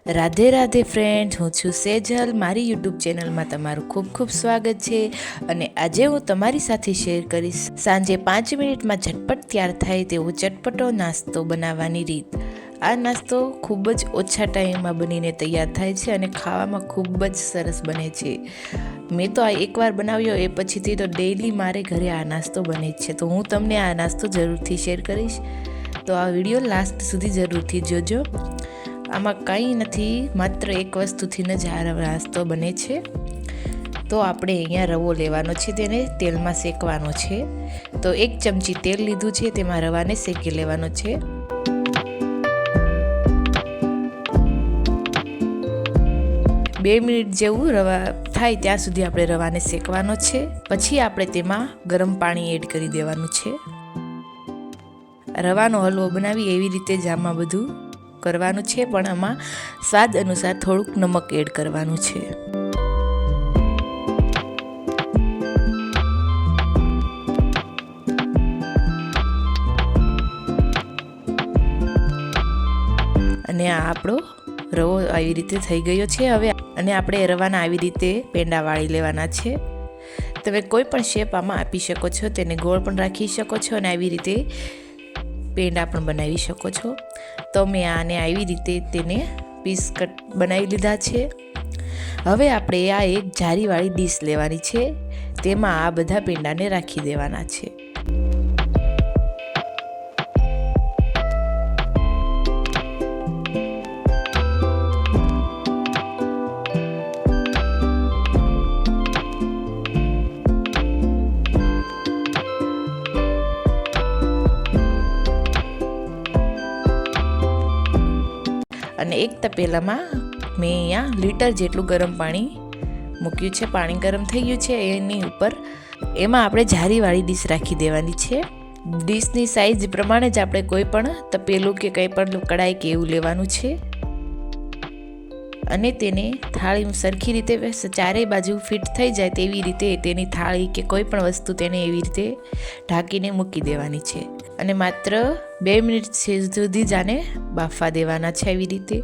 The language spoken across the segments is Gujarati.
રાધે રાધે ફ્રેન્ડ્સ, હું છું સેજલ. મારી યુટ્યુબ ચેનલમાં તમારું ખૂબ ખૂબ સ્વાગત છે. અને આજે હું તમારી સાથે શેર કરીશ સાંજે 5 મિનિટમાં ઝટપટ તૈયાર થાય તેવો ચટપટો નાસ્તો બનાવવાની રીત. આ નાસ્તો ખૂબ જ ઓછા ટાઈમમાં બનીને તૈયાર થાય છે અને ખાવામાં ખૂબ જ સરસ બને છે. મેં તો આ એકવાર બનાવ્યો, એ પછીથી તો ડેઈલી મારે ઘરે આ નાસ્તો બને જ છે. તો હું તમને આ નાસ્તો જરૂરથી શેર કરીશ, તો આ વિડીયો લાસ્ટ સુધી જરૂરથી જોજો. આમાં કંઈ નથી, માત્ર એક વસ્તુથી જ આ નાસ્તો બને છે. તો આપણે અહીંયા રવો લેવાનો છે, તેને તેલમાં શેકવાનો છે. તો 1 ચમચી તેલ લીધું છે, તેમાં રવાને શેકી લેવાનો છે. બે મિનિટ જેવું રવા થાય ત્યાં સુધી આપણે રવાને શેકવાનો છે. પછી આપણે તેમાં ગરમ પાણી એડ કરી દેવાનું છે. રવાનો હલવો બનાવી એવી રીતે જ આમાં બધું કરવાનું છે, પણ આમાં સ્વાદ અનુસાર થોડુંક નમક એડ કરવાનું છે. અને આ આપણો રવો આવી રીતે થઈ ગયો છે. હવે અને આપણે રવાના આવી રીતે પેંડા વાળી લેવાના છે. તમે કોઈ પણ શેપ આમાં આપી શકો છો, તેને ગોળ પણ રાખી શકો છો અને આવી રીતે પેંડા પણ બનાવી શકો છો. તો મેં આને આવી રીતે તેને પીસ કટ બનાવી લીધા છે. હવે આપણે આ એક જારીવાળી ડીશ લેવાની છે, તેમાં આ બધા પેંડાને રાખી દેવાના છે. અને એક તપેલામાં મેં અહીંયા લીટર જેટલું ગરમ પાણી મૂક્યું છે. પાણી ગરમ થઈ ગયું છે, એની ઉપર એમાં આપણે જારીવાળી ડીશ રાખી દેવાની છે. ડીશની સાઇઝ પ્રમાણે જ આપણે કોઈ પણ તપેલું કે કંઈ પણ કડાઈ કે એવું લેવાનું છે. અને તેને થાળી સરખી રીતે ચારેય બાજુ ફિટ થઈ જાય તેવી રીતે તેની થાળી કે કોઈ પણ વસ્તુ તેને એવી રીતે ઢાંકીને મૂકી દેવાની છે. અને માત્ર 2 મિનિટ સુધી જ આને બાફવા દેવાના છે આવી રીતે.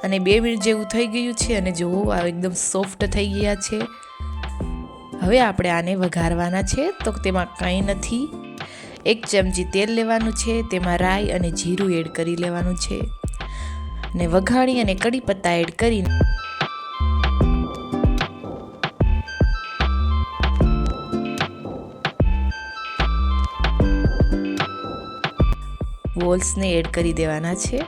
અને 2 મિનિટ જેવું થઈ ગયું છે અને જુઓ આ એકદમ સોફ્ટ થઈ ગયા છે. હવે આપણે આને વઘારવાના છે. તો તેમાં કંઈ નથી, 1 ચમચી તેલ લેવાનું છે, તેમાં રાઈ અને જીરું એડ કરી લેવાનું છે. ને વઘારી અને કડી પત્તા એડ કરીને બોલ્સને એડ કરી દેવાના છે.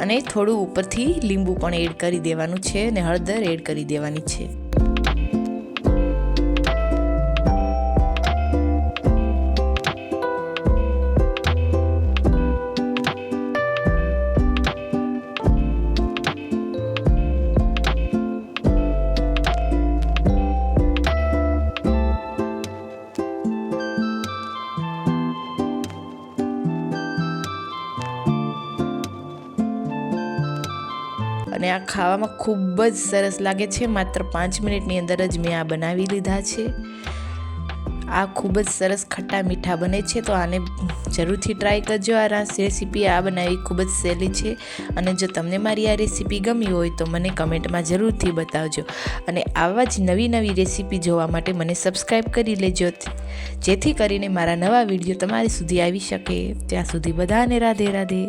અને થોડું ઉપરથી લીંબુ પણ એડ કરી દેવાનું છે અને હળદર એડ કરી દેવાની છે. અને આ ખાવામાં ખૂબ જ સરસ લાગે છે. માત્ર 5 મિનિટની અંદર જ મેં આ બનાવી લીધા છે. આ ખૂબ જ સરસ ખટ્ટા મીઠા બને છે. તો આને જરૂરથી ટ્રાય કરજો. આ રેસીપી આ બનાવી ખૂબ જ સહેલી છે. અને જો તમને મારી આ રેસીપી ગમી હોય તો મને કમેન્ટમાં જરૂરથી બતાવજો. અને આવા જ નવી નવી રેસીપી જોવા માટે મને સબસ્ક્રાઈબ કરી લેજો, જેથી કરીને મારા નવા વિડીયો તમારી સુધી આવી શકે. ત્યાં સુધી બધાને રાધે રાધે.